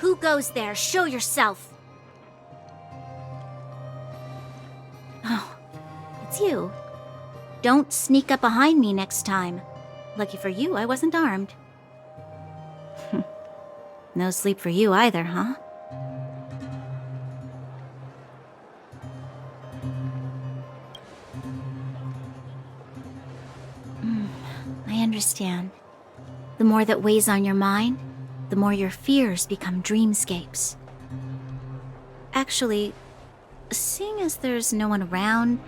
Who goes there? Show yourself! Oh, it's you. Don't sneak up behind me next time. Lucky for you, I wasn't armed. No sleep for you either, huh? I understand. The more that weighs on your mind, the more your fears become dreamscapes. Actually, seeing as there's no one around,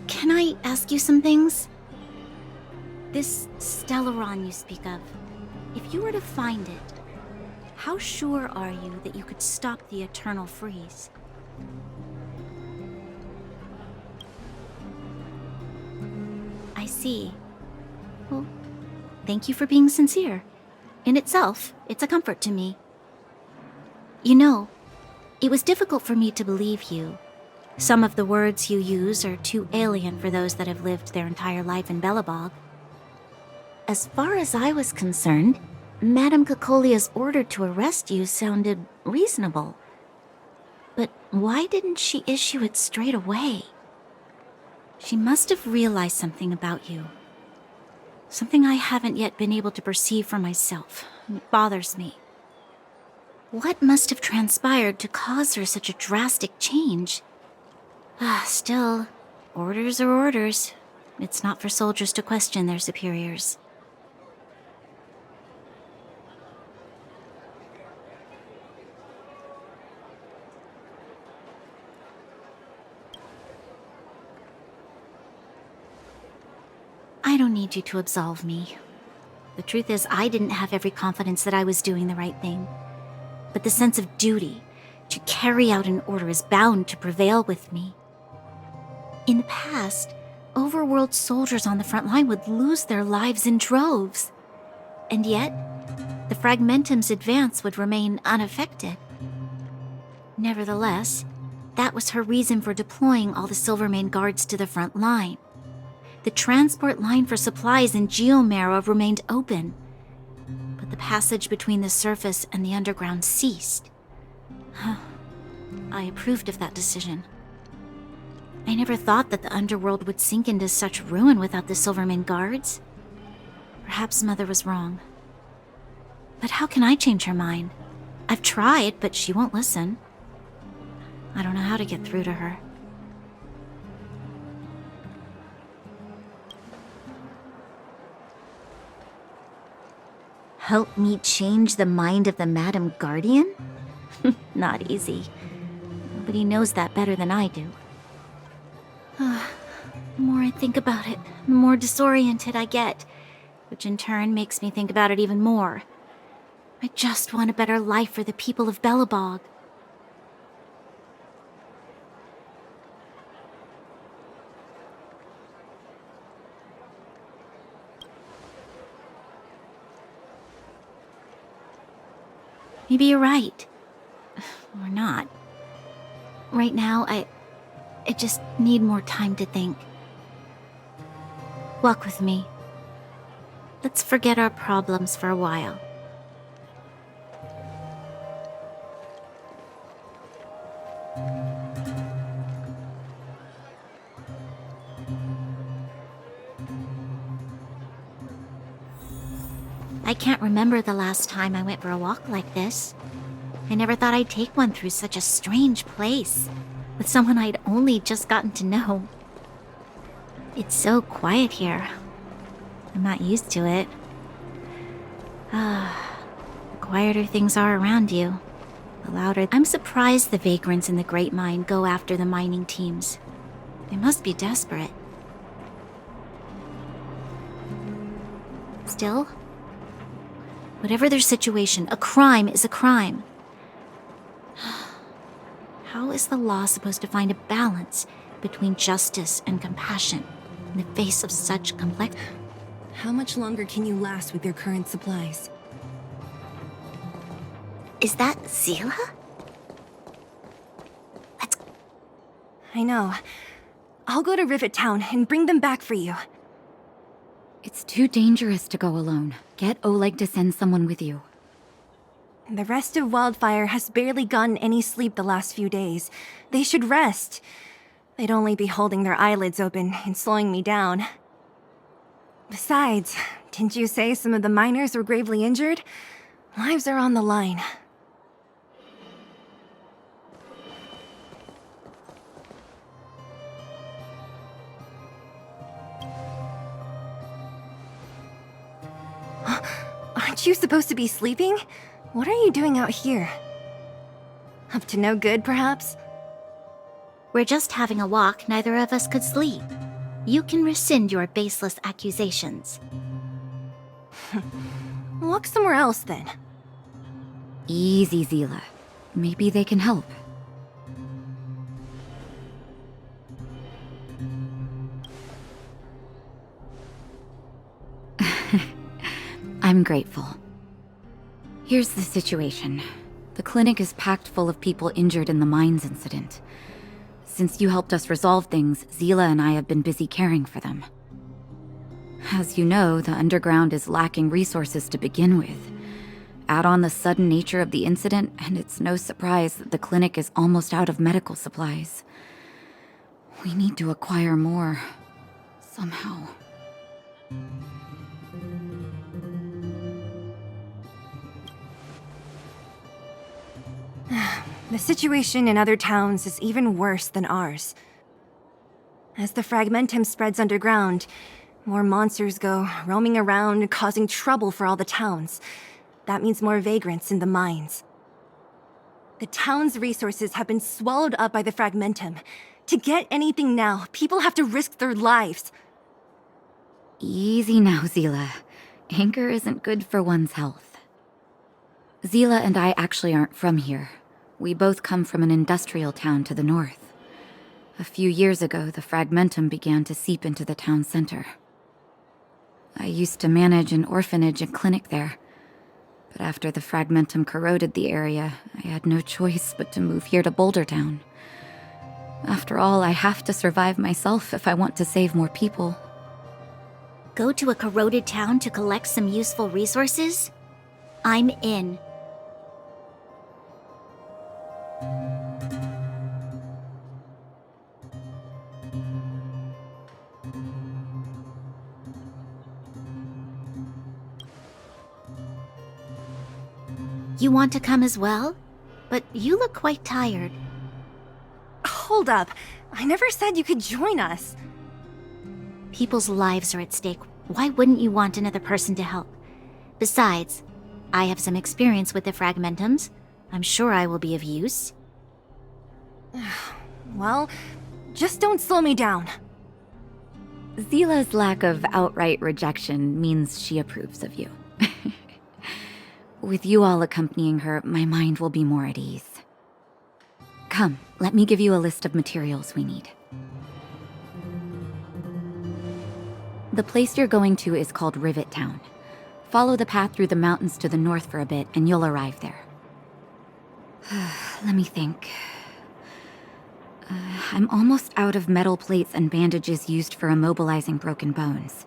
can I ask you some things? This Stellaron you speak of, if you were to find it, how sure are you that you could stop the eternal freeze? I see. Well, thank you for being sincere. In itself, it's a comfort to me. You know, it was difficult for me to believe you. Some of the words you use are too alien for those that have lived their entire life in Belobog. As far as I was concerned, Madame Cocolia's order to arrest you sounded reasonable. But why didn't she issue it straight away? She must have realized something about you. Something I haven't yet been able to perceive for myself. It bothers me. What must have transpired to cause her such a drastic change? Still, orders are orders. It's not for soldiers to question their superiors. I don't need you to absolve me. The truth is, I didn't have every confidence that I was doing the right thing. But the sense of duty, to carry out an order, is bound to prevail with me. In the past, overworld soldiers on the front line would lose their lives in droves. And yet, the Fragmentum's advance would remain unaffected. Nevertheless, that was her reason for deploying all the Silvermane guards to the front line. The transport line for supplies in Geomera remained open, but the passage between the surface and the underground ceased. I approved of that decision. I never thought that the underworld would sink into such ruin without the Silvermane guards. Perhaps Mother was wrong. But how can I change her mind? I've tried, but she won't listen. I don't know how to get through to her. Help me change the mind of the Madam Guardian? Not easy. Nobody knows that better than I do. The more I think about it, the more disoriented I get, which in turn makes me think about it even more. I just want a better life for the people of Belobog. Maybe you're right. Or not. Right now, I just need more time to think. Walk with me. Let's forget our problems for a while. I can't remember the last time I went for a walk like this. I never thought I'd take one through such a strange place, with someone I'd only just gotten to know. It's so quiet here. I'm not used to it. The quieter things are around you, the louder. I'm surprised the vagrants in the Great Mine go after the mining teams. They must be desperate. Still, whatever their situation, a crime is a crime. How is the law supposed to find a balance between justice and compassion in the face of such complex... How much longer can you last with your current supplies? Is that Zila? I know. I'll go to Rivet Town and bring them back for you. It's too dangerous to go alone. Get Oleg to send someone with you. The rest of Wildfire has barely gotten any sleep the last few days. They should rest. They'd only be holding their eyelids open and slowing me down. Besides, didn't you say some of the miners were gravely injured? Lives are on the line. Aren't you supposed to be sleeping? What are you doing out here? Up to no good, perhaps? We're just having a walk, neither of us could sleep. You can rescind your baseless accusations. Walk somewhere else, then. Easy, Zila. Maybe they can help. I'm grateful. Here's the situation. The clinic is packed full of people injured in the mines incident. Since you helped us resolve things, Zila and I have been busy caring for them. As you know, the underground is lacking resources to begin with. Add on the sudden nature of the incident, and it's no surprise that the clinic is almost out of medical supplies. We need to acquire more. Somehow. The situation in other towns is even worse than ours. As the fragmentum spreads underground, more monsters go roaming around, causing trouble for all the towns. That means more vagrants in the mines. The town's resources have been swallowed up by the fragmentum. To get anything now, people have to risk their lives. Easy now, Zila. Anger isn't good for one's health. Zila and I actually aren't from here. We both come from an industrial town to the north. A few years ago, the fragmentum began to seep into the town center. I used to manage an orphanage and clinic there. But after the fragmentum corroded the area, I had no choice but to move here to Boulder Town. After all, I have to survive myself if I want to save more people. Go to a corroded town to collect some useful resources? I'm in. You want to come as well? But you look quite tired. Hold up. I never said you could join us. People's lives are at stake. Why wouldn't you want another person to help? Besides, I have some experience with the fragmentums. I'm sure I will be of use. Well, just don't slow me down. Zila's lack of outright rejection means she approves of you. With you all accompanying her, my mind will be more at ease. Come, let me give you a list of materials we need. The place you're going to is called Rivet Town. Follow the path through the mountains to the north for a bit, and you'll arrive there. Let me think. I'm almost out of metal plates and bandages used for immobilizing broken bones.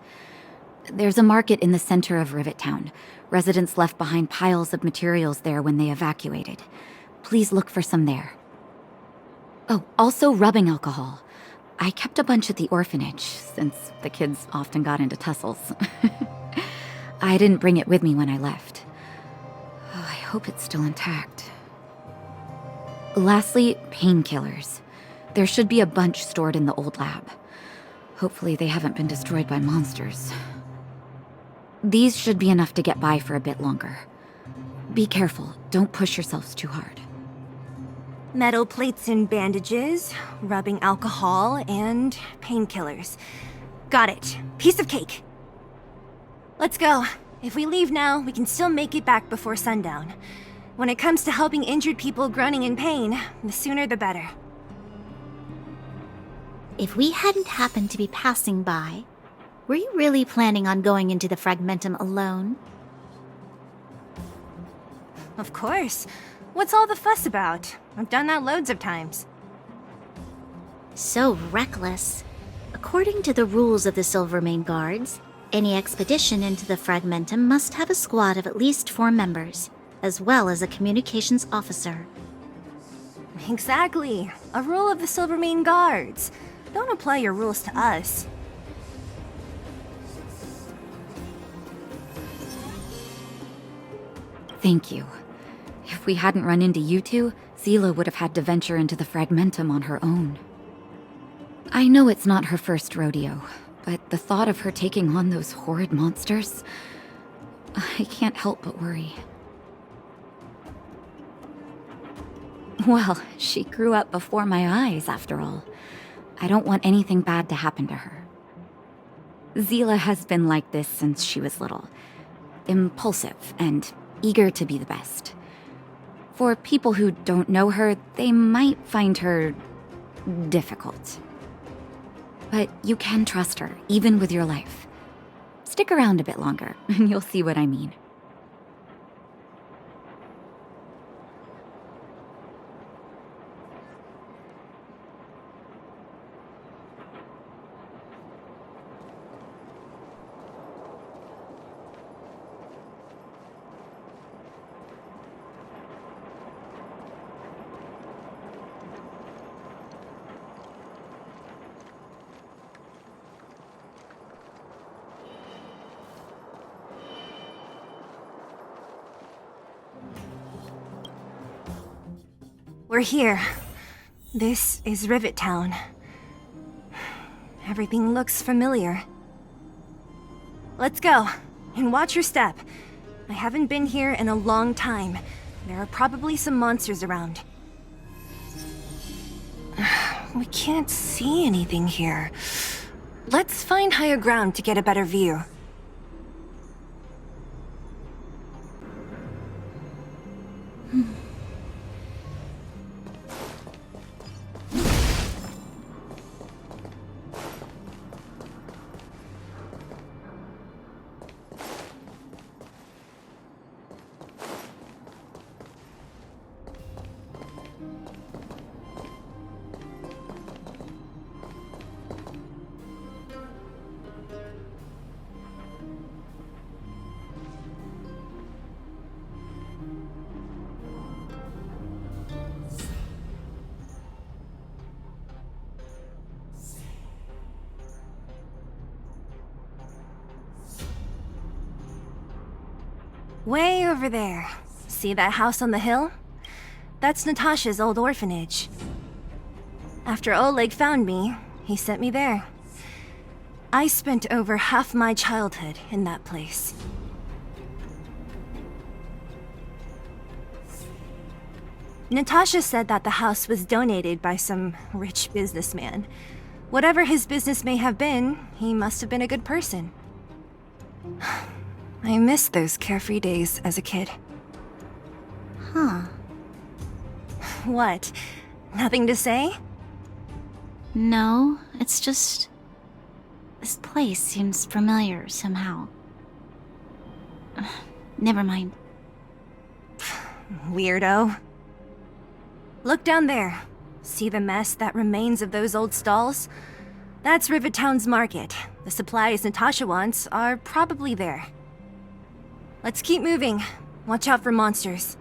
There's a market in the center of Rivet Town. Residents left behind piles of materials there when they evacuated. Please look for some there. Oh, also rubbing alcohol. I kept a bunch at the orphanage, since the kids often got into tussles. I didn't bring it with me when I left. Oh, I hope it's still intact. Lastly, painkillers. There should be a bunch stored in the old lab. Hopefully they haven't been destroyed by monsters. These should be enough to get by for a bit longer. Be careful, don't push yourselves too hard. Metal plates and bandages, rubbing alcohol, and painkillers. Got it. Piece of cake. Let's go. If we leave now, we can still make it back before sundown. When it comes to helping injured people groaning in pain, the sooner the better. If we hadn't happened to be passing by, were you really planning on going into the fragmentum alone? Of course. What's all the fuss about? I've done that loads of times. So reckless. According to the rules of the Silvermane Guards, any expedition into the fragmentum must have a squad of at least 4 members. as well as a communications officer. Exactly. A rule of the Silvermane Guards. Don't apply your rules to us. Thank you. If we hadn't run into you two, Zila would have had to venture into the Fragmentum on her own. I know it's not her first rodeo, but the thought of her taking on those horrid monsters... I can't help but worry. Well, she grew up before my eyes, after all. I don't want anything bad to happen to her. Zila has been like this since she was little. Impulsive and eager to be the best. For people who don't know her, they might find her difficult. But you can trust her, even with your life. Stick around a bit longer, and you'll see what I mean. We're here. This is Rivet Town. Everything looks familiar. Let's go, and watch your step. I haven't been here in a long time. There are probably some monsters around. We can't see anything here. Let's find higher ground to get a better view. Way over there. See that house on the hill? That's Natasha's old orphanage. After Oleg found me, he sent me there. I spent over half my childhood in that place. Natasha said that the house was donated by some rich businessman. Whatever his business may have been, he must have been a good person. I miss those carefree days as a kid. Huh. What? Nothing to say? No, it's just... this place seems familiar somehow. Never mind. Weirdo. Look down there. See the mess that remains of those old stalls? That's Rivet Town's market. The supplies Natasha wants are probably there. Let's keep moving. Watch out for monsters.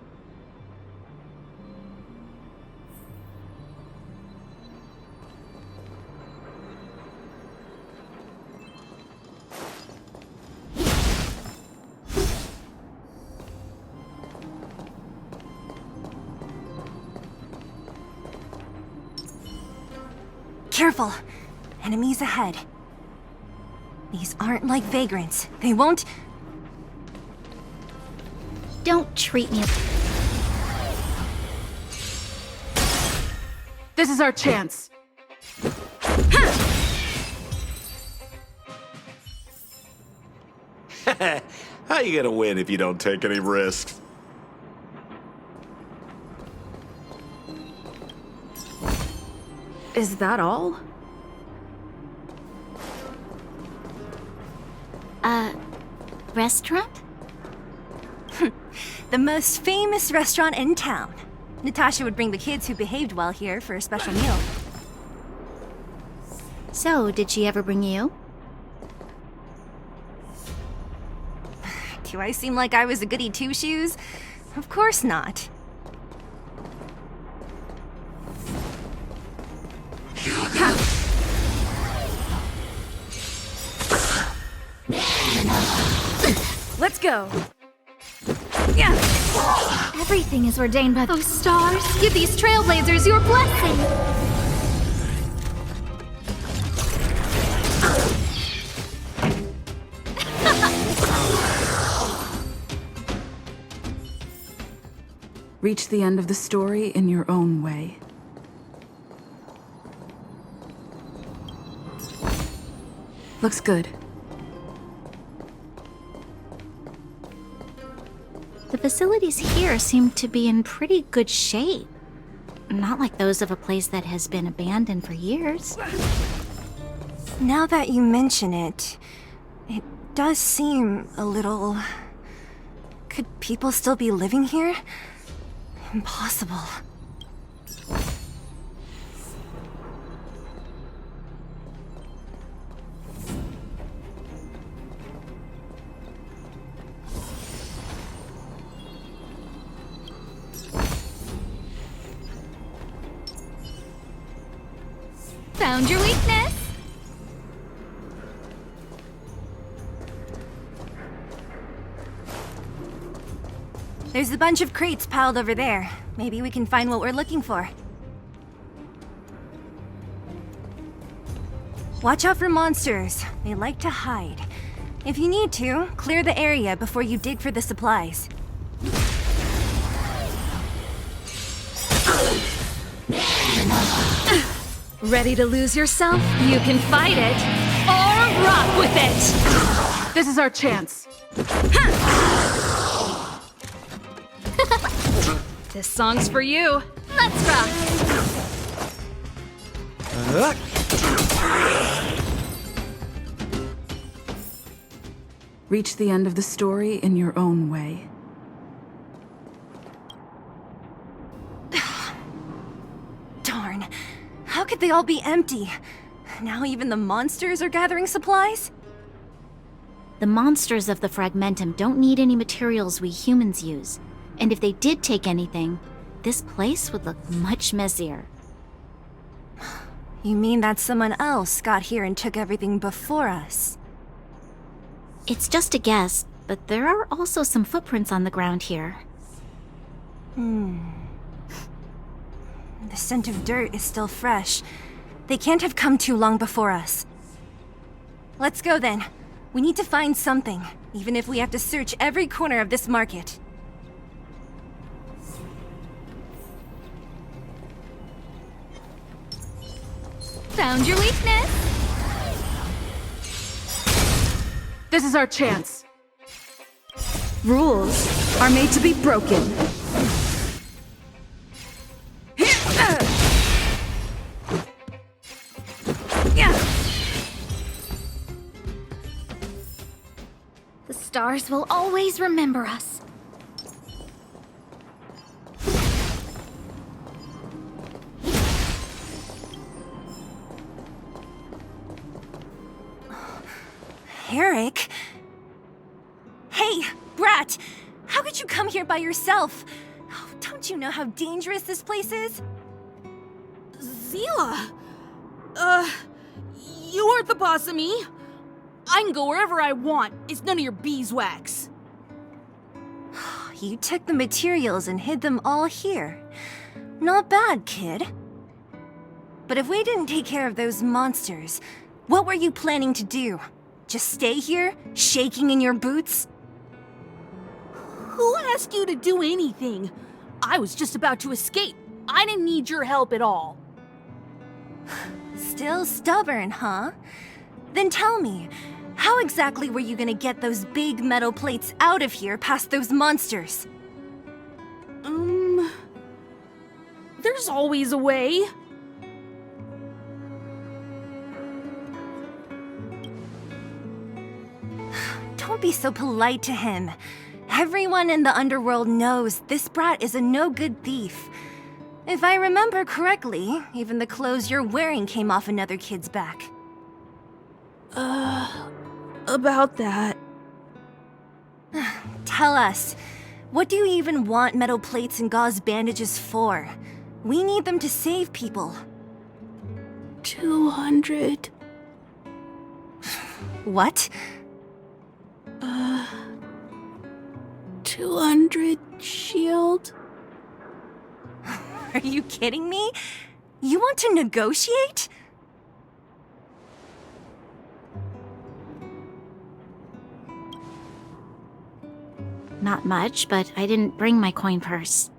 Careful! Enemies ahead. These aren't like vagrants. They won't... Don't treat me... This is our chance. How you gonna win if you don't take any risks? Is that all? Restaurant? The most famous restaurant in town. Natasha would bring the kids who behaved well here for a special meal. So, did she ever bring you? Do I seem like I was a goody two-shoes? Of course not. Let's go. Yeah. Everything is ordained by those stars. Give these trailblazers your blessing. Reach the end of the story in your own way. Looks good. The facilities here seem to be in pretty good shape. Not like those of a place that has been abandoned for years. Now that you mention it, it does seem a little... Could people still be living here? Impossible. Found your weakness! There's a bunch of crates piled over there. Maybe we can find what we're looking for. Watch out for monsters. They like to hide. If you need to, clear the area before you dig for the supplies. Ready to lose yourself? You can fight it, or rock with it! This is our chance. This song's for you. Let's rock! Reach the end of the story in your own way. Darn. How could they all be empty? Now even the monsters are gathering supplies? The monsters of the Fragmentum don't need any materials we humans use. And if they did take anything, this place would look much messier. You mean that someone else got here and took everything before us? It's just a guess, but there are also some footprints on the ground here. The scent of dirt is still fresh. They can't have come too long before us. Let's go then. We need to find something, even if we have to search every corner of this market. Found your weakness! This is our chance. Rules are made to be broken. The stars will always remember us. Eric? Hey, Brat! How could you come here by yourself? Oh, don't you know how dangerous this place is? Zila! You aren't the boss of me. I can go wherever I want. It's none of your beeswax. You took the materials and hid them all here. Not bad, kid. But if we didn't take care of those monsters, what were you planning to do? Just stay here, shaking in your boots? Who asked you to do anything? I was just about to escape. I didn't need your help at all. Still stubborn, huh? Then tell me, how exactly were you gonna get those big metal plates out of here past those monsters? There's always a way. Don't be so polite to him. Everyone in the underworld knows this brat is a no-good thief. If I remember correctly, even the clothes you're wearing came off another kid's back. About that. Tell us, What do you even want metal plates and gauze bandages for? We need them to save people. 200. What? 200 shield? Are you kidding me? You want to negotiate? Not much, but I didn't bring my coin purse.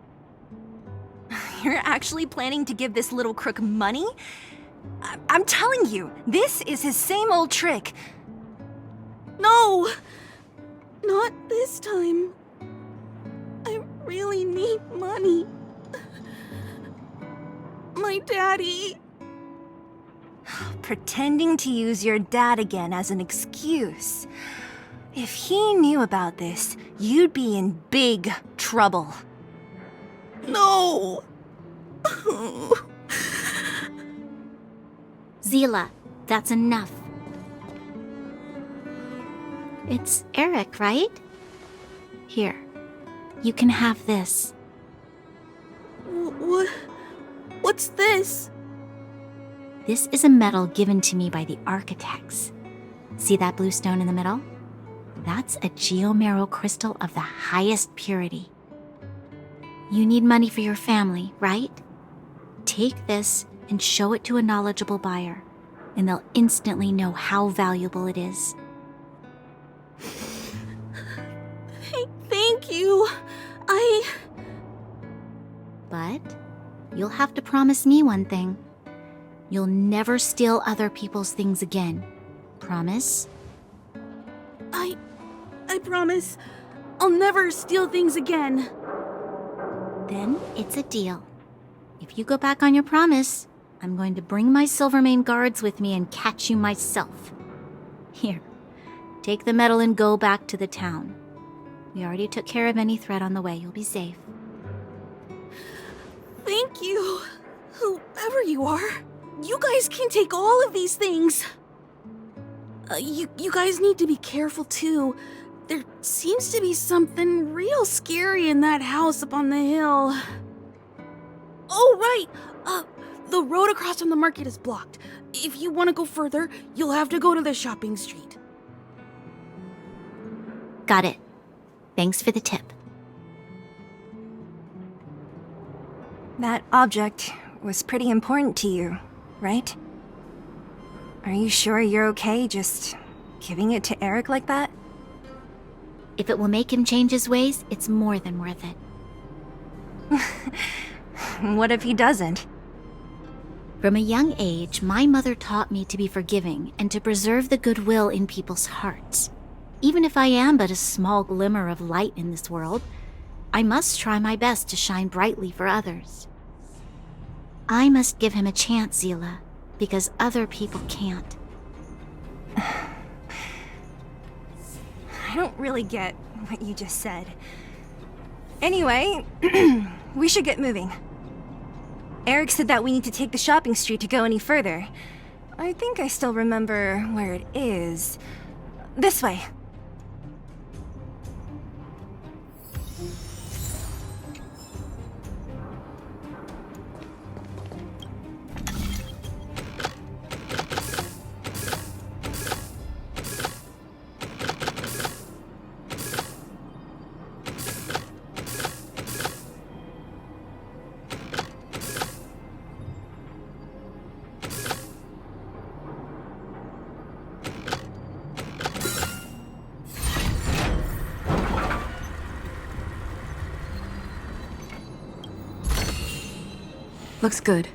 You're actually planning to give this little crook money? I'm telling you, this is his same old trick. No! Not this time. I really need money. My daddy. Pretending to use your dad again as an excuse. If he knew about this, you'd be in big trouble. No! Zila, that's enough. It's Eric, right? Here, you can have this. What's this? This is a medal given to me by the architects. See that blue stone in the middle? That's a geomerald crystal of the highest purity. You need money for your family, right? Take this and show it to a knowledgeable buyer, and they'll instantly know how valuable it is. Thank you. But you'll have to promise me one thing. You'll never steal other people's things again. Promise? I promise. I'll never steal things again. Then it's a deal. If you go back on your promise, I'm going to bring my Silvermane guards with me and catch you myself. Here, take the medal and go back to the town. We already took care of any threat on the way. You'll be safe. Thank you. Whoever you are, you guys can take all of these things. You guys need to be careful too. There seems to be something real scary in that house up on the hill. Oh, right! The road across from the market is blocked. If you want to go further, you'll have to go to the shopping street. Got it. Thanks for the tip. That object was pretty important to you, right? Are you sure you're okay just giving it to Eric like that? If it will make him change his ways, it's more than worth it. What if he doesn't? From a young age, my mother taught me to be forgiving and to preserve the goodwill in people's hearts. Even if I am but a small glimmer of light in this world, I must try my best to shine brightly for others. I must give him a chance, Zila, because other people can't. I don't really get what you just said. Anyway, we should get moving. Eric said that we need to take the shopping street to go any further. I think I still remember where it is. This way. Looks good.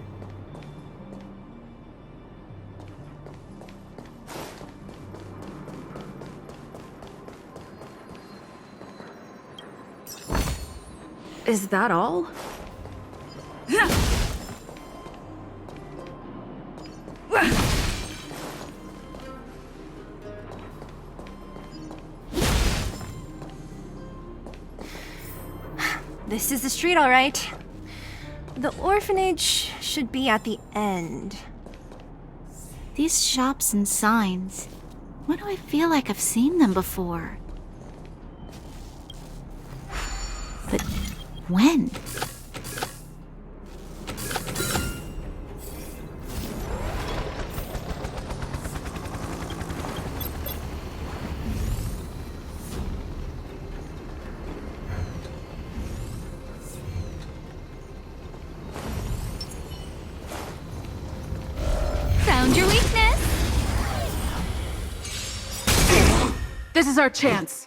Is that all? This is the street, all right. The orphanage should be at the end. These shops and signs, why do I feel like I've seen them before? When? Found your weakness. This is our chance.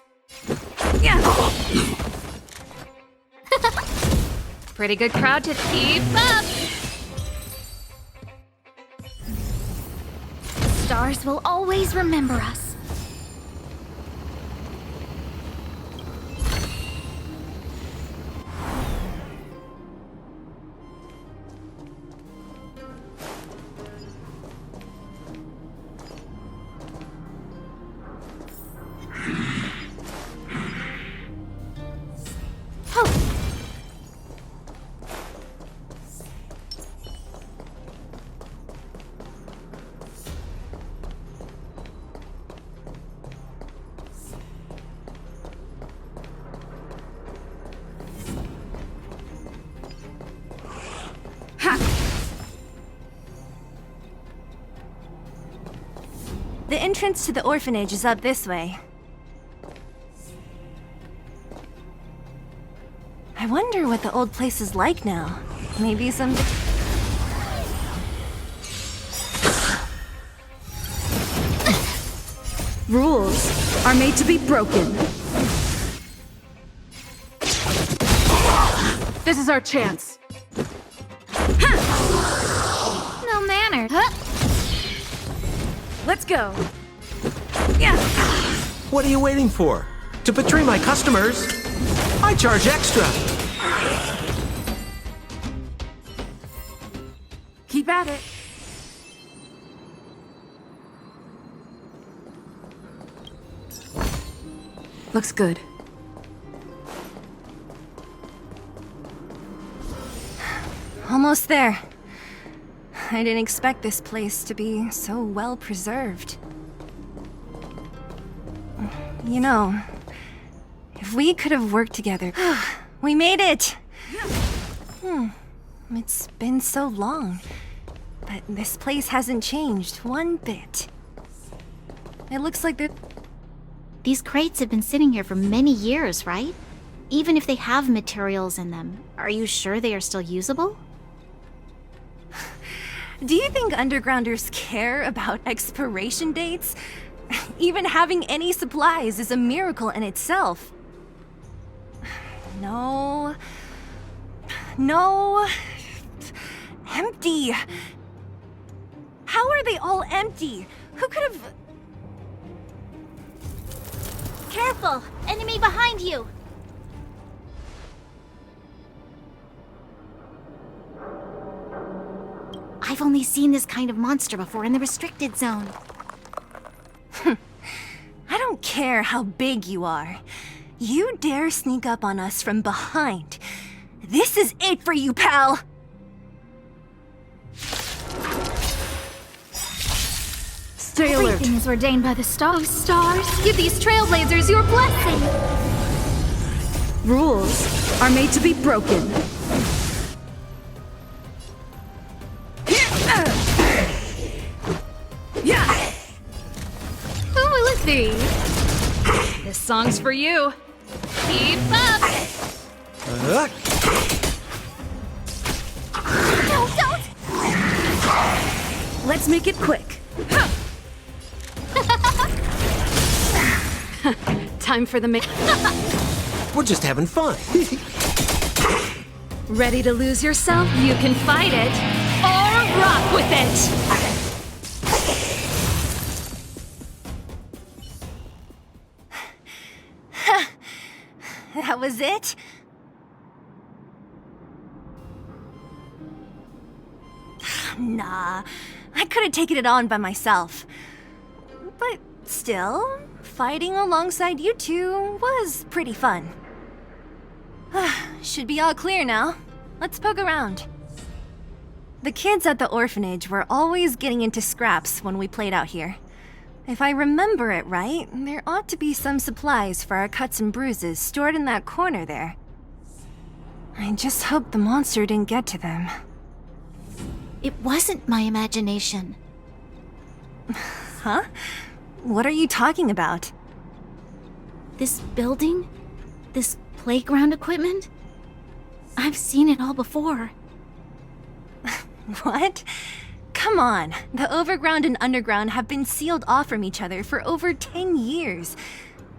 Pretty good crowd to keep up. Stars will always remember us. The entrance to the orphanage is up this way. I wonder what the old place is like now. Maybe some... Rules are made to be broken. This is our chance. No manner. Let's go. What are you waiting for? To betray my customers? I charge extra. Keep at it. Looks good. Almost there. I didn't expect this place to be so well preserved. You know, if we could have worked together... We made it! It's been so long, but this place hasn't changed one bit. It looks like that... These crates have been sitting here for many years, right? Even if they have materials in them, are you sure they are still usable? Do you think undergrounders care about expiration dates? Even having any supplies is a miracle in itself. No. No. Empty. How are they all empty? Who could have... Careful! Enemy behind you! I've only seen this kind of monster before in the restricted zone. I don't care how big you are. You dare sneak up on us from behind. This is it for you, pal! Stay alert. Everything is ordained by the stars. Stars, give these trailblazers your blessing. Rules are made to be broken. Ooh, let's see. This song's for you. Keep up. No, don't! Let's make it quick. Time for the We're just having fun. Ready to lose yourself? You can fight it or rock with it. That was it? Nah, I could have taken it on by myself. But still, fighting alongside you two was pretty fun. Should be all clear now. Let's poke around. The kids at the orphanage were always getting into scraps when we played out here. If I remember it right, there ought to be some supplies for our cuts and bruises stored in that corner there. I just hope the monster didn't get to them. It wasn't my imagination. Huh? What are you talking about? This building? This playground equipment? I've seen it all before. What? Come on, the overground and underground have been sealed off from each other for over 10 years.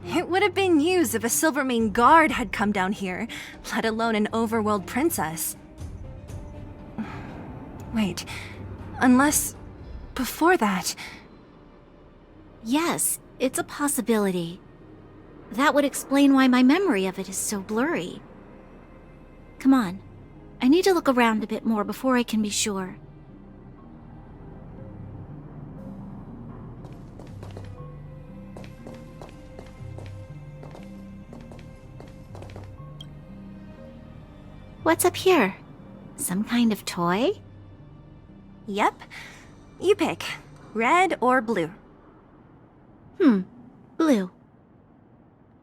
It would have been used if a Silvermane guard had come down here, let alone an overworld princess. Wait, unless... before that... Yes, it's a possibility. That would explain why my memory of it is so blurry. Come on. I need to look around a bit more before I can be sure. What's up here? Some kind of toy? Yep. You pick. Red or blue. Blue.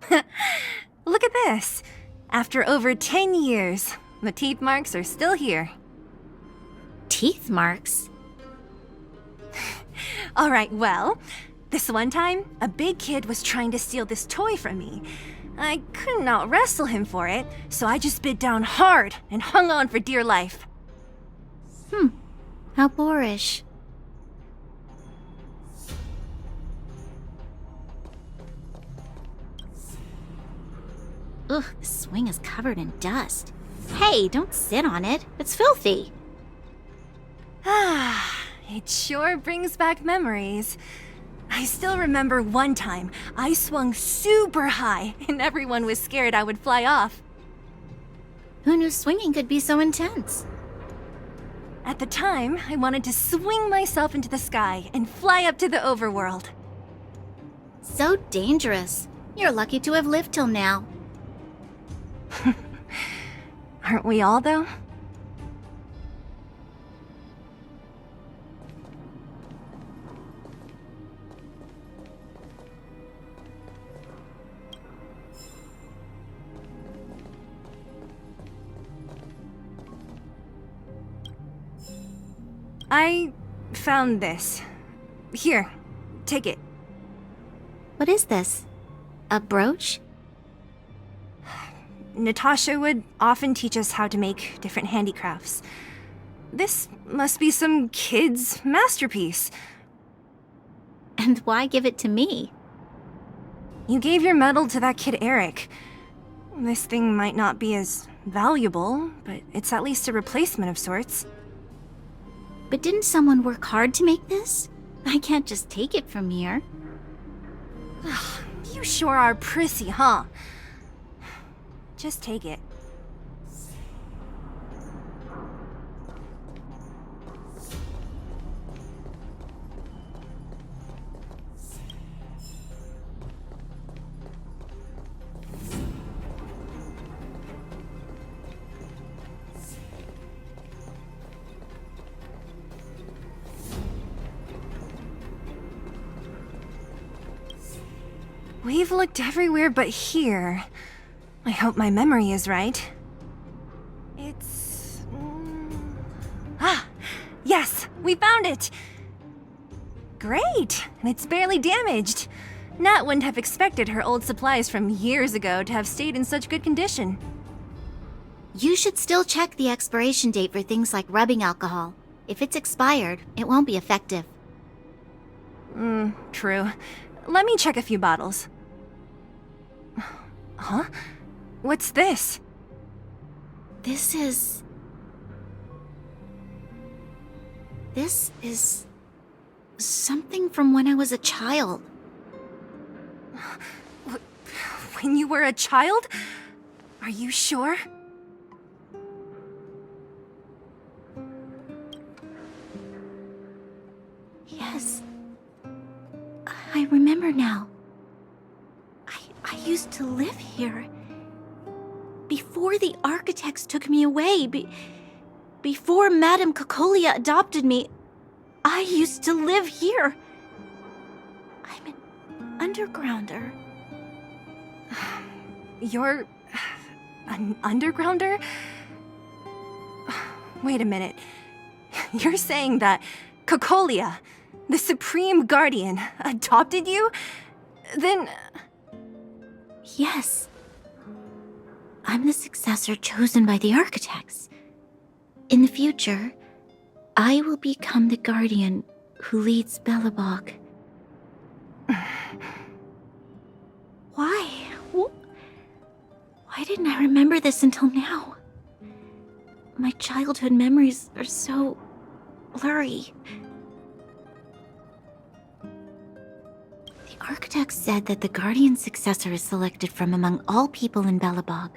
Look at this. After over 10 years, the teeth marks are still here. Teeth marks? Alright, well, this one time, a big kid was trying to steal this toy from me. I couldn't out-wrestle him for it, so I just bit down hard and hung on for dear life. How boorish. Ugh, the swing is covered in dust. Hey, don't sit on it. It's filthy. Ah, it sure brings back memories. I still remember one time I swung super high and everyone was scared I would fly off. Who knew swinging could be so intense? At the time, I wanted to swing myself into the sky and fly up to the overworld. So dangerous. You're lucky to have lived till now. Aren't we all, though? I found this. Here, take it. What is this? A brooch? Natasha would often teach us how to make different handicrafts. This must be some kid's masterpiece. And why give it to me? You gave your medal to that kid Eric. This thing might not be as valuable, but it's at least a replacement of sorts. But didn't someone work hard to make this? I can't just take it from here. You sure are prissy, huh? Just take it. We've looked everywhere but here. I hope my memory is right. It's... Ah! Yes! We found it! Great! And it's barely damaged. Nat wouldn't have expected her old supplies from years ago to have stayed in such good condition. You should still check the expiration date for things like rubbing alcohol. If it's expired, it won't be effective. True. Let me check a few bottles. Huh? What's this? This is something from when I was a child. When you were a child? Are you sure? Yes. I remember now. I used to live here. Before the architects took me away, before Madame Cocolia adopted me, I used to live here. I'm an undergrounder. You're... an undergrounder? Wait a minute. You're saying that Cocolia, the Supreme Guardian, adopted you? Then... Yes. I'm the successor chosen by the architects. In the future, I will become the guardian who leads Belobog. Why? Why didn't I remember this until now? My childhood memories are so blurry. The architect said that the guardian's successor is selected from among all people in Belobog.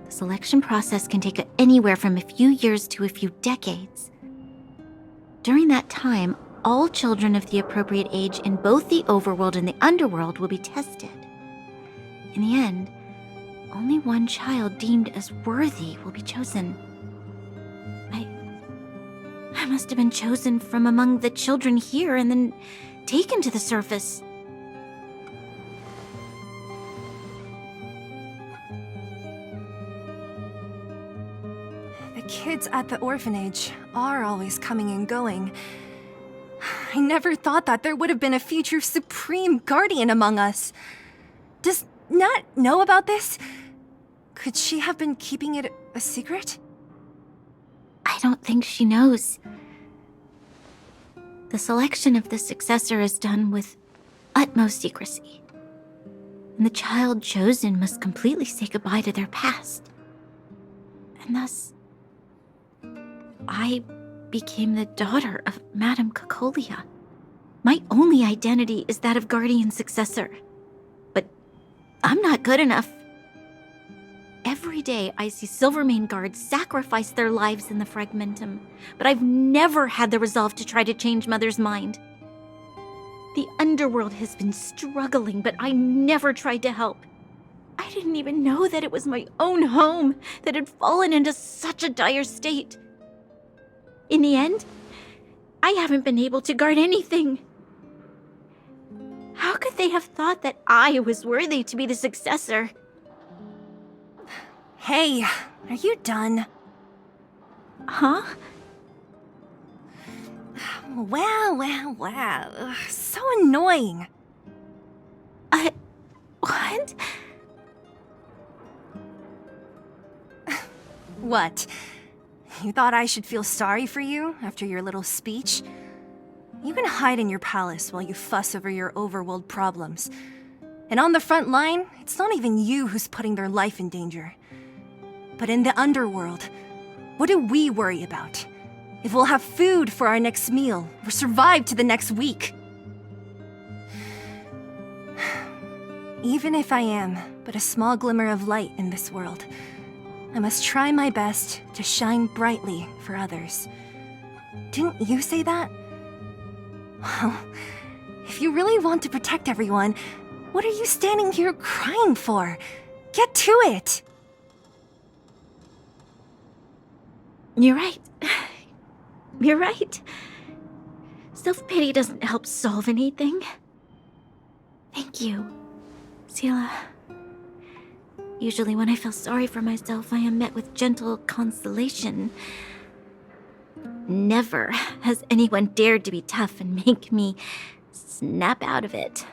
The selection process can take anywhere from a few years to a few decades. During that time, all children of the appropriate age in both the overworld and the underworld will be tested. In the end, only one child deemed as worthy will be chosen. I must have been chosen from among the children here and then taken to the surface. The kids at the orphanage are always coming and going. I never thought that there would have been a future Supreme Guardian among us. Does Nat know about this? Could she have been keeping it a secret? I don't think she knows. The selection of the successor is done with utmost secrecy. And the child chosen must completely say goodbye to their past. And thus, I became the daughter of Madame Cocolia. My only identity is that of guardian successor. But I'm not good enough. Every day I see Silvermane guards sacrifice their lives in the Fragmentum, but I've never had the resolve to try to change Mother's mind. The underworld has been struggling, but I never tried to help. I didn't even know that it was my own home that had fallen into such a dire state. In the end, I haven't been able to guard anything. How could they have thought that I was worthy to be the successor? Hey, are you done? Huh? Wow. Ugh, so annoying. What? What? You thought I should feel sorry for you after your little speech? You can hide in your palace while you fuss over your overworld problems. And on the front line, it's not even you who's putting their life in danger. But in the underworld, what do we worry about? If we'll have food for our next meal, or survive to the next week. Even if I am but a small glimmer of light in this world, I must try my best to shine brightly for others. Didn't you say that? Well, if you really want to protect everyone, what are you standing here crying for? Get to it! You're right. You're right. Self-pity doesn't help solve anything. Thank you, Zila. Usually when I feel sorry for myself, I am met with gentle consolation. Never has anyone dared to be tough and make me snap out of it.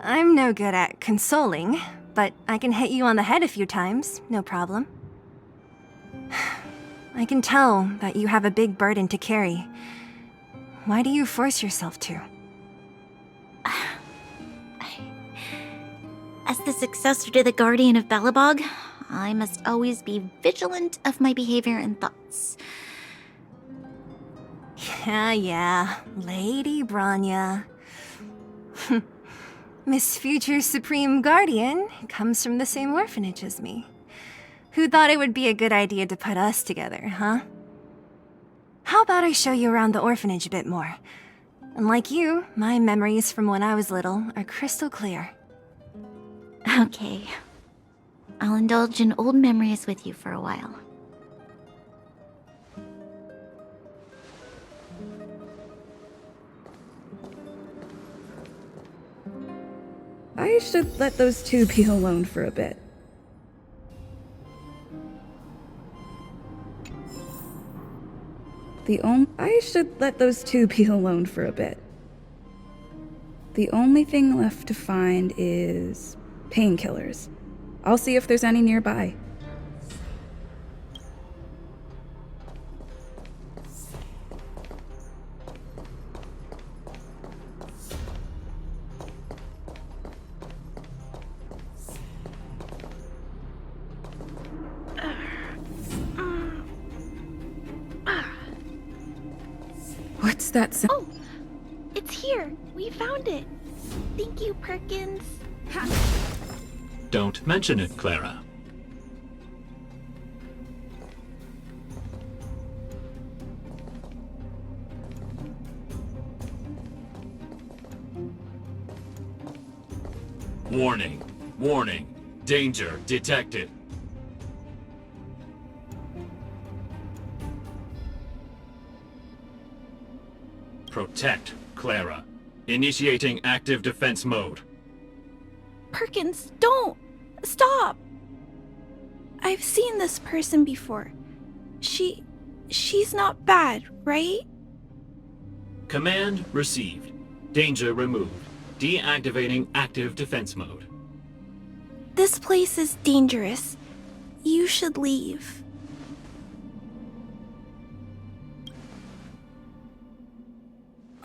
I'm no good at consoling, but I can hit you on the head a few times, no problem. I can tell that you have a big burden to carry. Why do you force yourself to? As the successor to the Guardian of Belobog, I must always be vigilant of my behavior and thoughts. Yeah, Lady Branya. Miss Future Supreme Guardian comes from the same orphanage as me. Who thought it would be a good idea to put us together, huh? How about I show you around the orphanage a bit more? Unlike you, my memories from when I was little are crystal clear. Okay. I'll indulge in old memories with you for a while. I should let those two be alone for a bit. I should let those two be alone for a bit. The only thing left to find is painkillers. I'll see if there's any nearby. What's that sound? Oh, it's here. We found it. Thank you, Perkins. Don't mention it, Clara. Warning. Warning. Danger detected. Protect, Clara. Initiating active defense mode. Perkins, don't! Stop! I've seen this person before. She's not bad, right? Command received. Danger removed. Deactivating active defense mode. This place is dangerous. You should leave.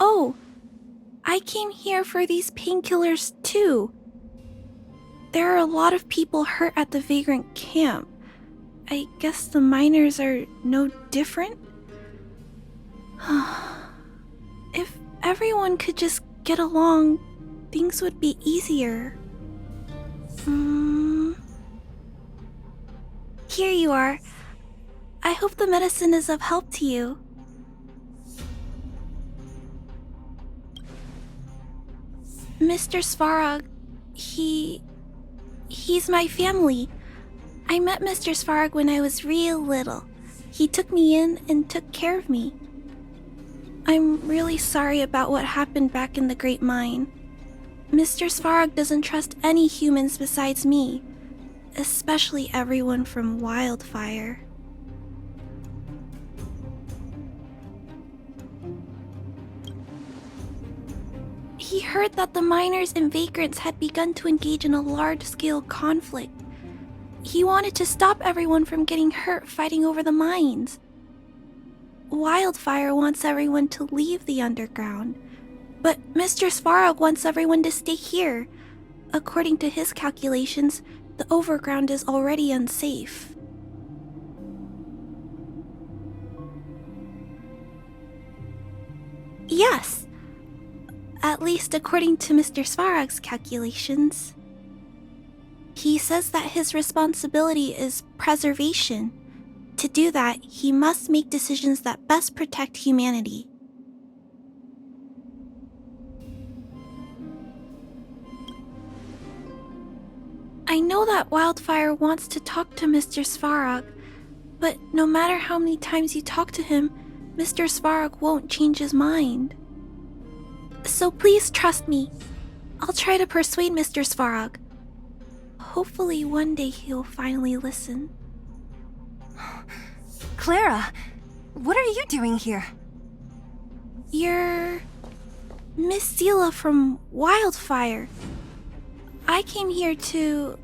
Oh, I came here for these painkillers too. There are a lot of people hurt at the vagrant camp. I guess the miners are no different? If everyone could just get along, things would be easier. Here you are. I hope the medicine is of help to you. Mr. Svarog, he's my family. I met Mr. Svarog when I was real little. He took me in and took care of me. I'm really sorry about what happened back in the Great Mine. Mr. Svarog doesn't trust any humans besides me, especially everyone from Wildfire. He heard that the miners and vagrants had begun to engage in a large-scale conflict. He wanted to stop everyone from getting hurt fighting over the mines. Wildfire wants everyone to leave the underground, but Mr. Svarog wants everyone to stay here. According to his calculations, the overground is already unsafe. Yes. At least according to Mr. Svarog's calculations. He says that his responsibility is preservation. To do that, he must make decisions that best protect humanity. I know that Wildfire wants to talk to Mr. Svarog, but no matter how many times you talk to him, Mr. Svarog won't change his mind. So please trust me. I'll try to persuade Mr. Svarog. Hopefully one day he'll finally listen. Clara, what are you doing here? You're Miss Zila from Wildfire. I came here to...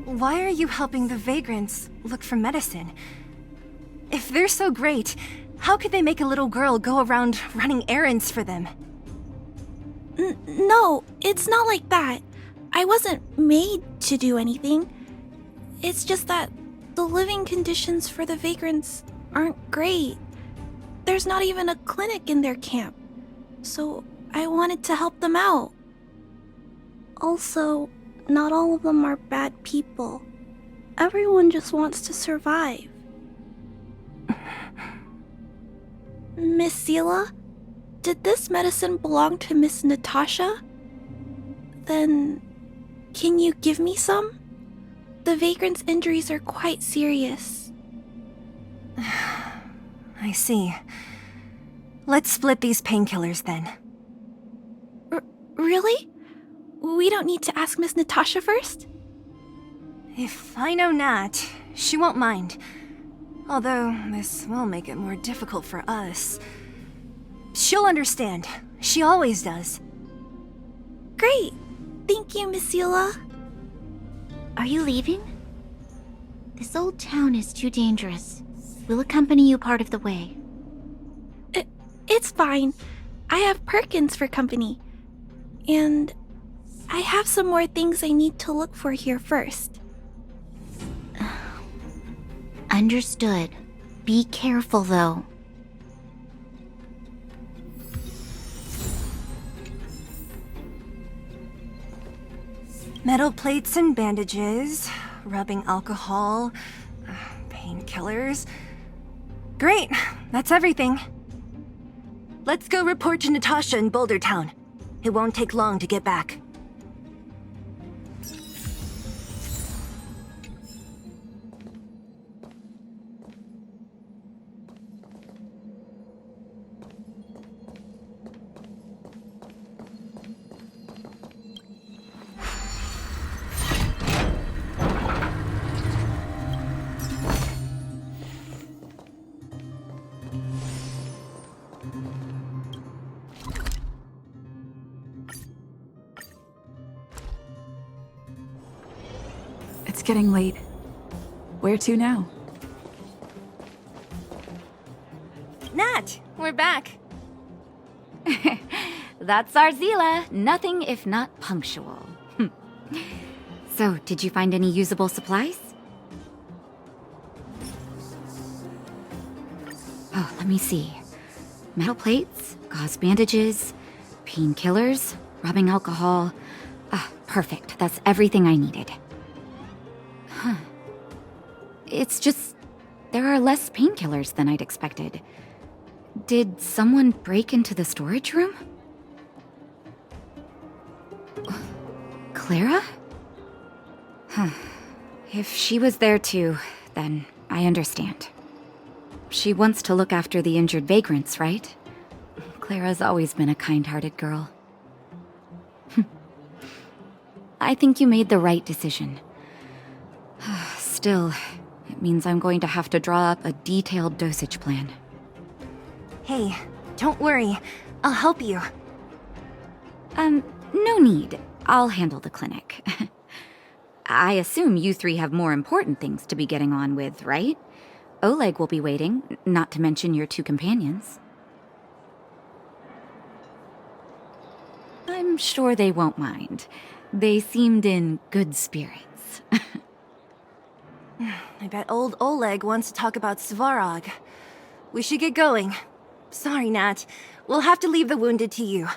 Why are you helping the vagrants look for medicine? If they're so great, how could they make a little girl go around running errands for them? No, it's not like that. I wasn't made to do anything. It's just that the living conditions for the vagrants aren't great. There's not even a clinic in their camp, so I wanted to help them out. Also, not all of them are bad people. Everyone just wants to survive. Miss Zila, did this medicine belong to Miss Natasha? Then, can you give me some? The vagrant's injuries are quite serious. I see. Let's split these painkillers then. Really? We don't need to ask Miss Natasha first? If I know Nat, she won't mind. Although, this will make it more difficult for us. She'll understand. She always does. Great. Thank you, Miss Zila. Are you leaving? This old town is too dangerous. We'll accompany you part of the way. It's fine. I have Perkins for company. And I have some more things I need to look for here first. Understood. Be careful, though. Metal plates and bandages, rubbing alcohol, painkillers. Great, that's everything. Let's go report to Natasha in Boulder Town. It won't take long to get back. It's getting late. Where to now? Nat, we're back. That's our Zila. Nothing if not punctual. So, did you find any usable supplies? Oh, let me see. Metal plates, gauze bandages, painkillers, rubbing alcohol. Ah, perfect. That's everything I needed. Huh. It's just... there are less painkillers than I'd expected. Did someone break into the storage room? Clara? Huh. If she was there too, then I understand. She wants to look after the injured vagrants, right? Clara's always been a kind-hearted girl. I think you made the right decision. Still, it means I'm going to have to draw up a detailed dosage plan. Hey, don't worry. I'll help you. No need. I'll handle the clinic. I assume you three have more important things to be getting on with, right? Oleg will be waiting, not to mention your two companions. I'm sure they won't mind. They seemed in good spirits. I bet old Oleg wants to talk about Svarog. We should get going. Sorry, Nat. We'll have to leave the wounded to you.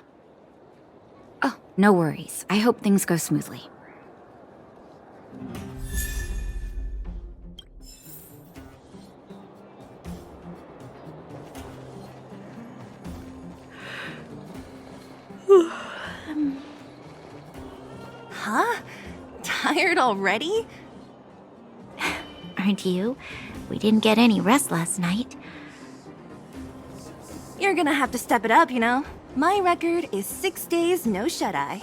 Oh, no worries. I hope things go smoothly. Huh? Tired already? Aren't you? We didn't get any rest last night. You're gonna have to step it up, you know? My record is 6 days, no shut-eye.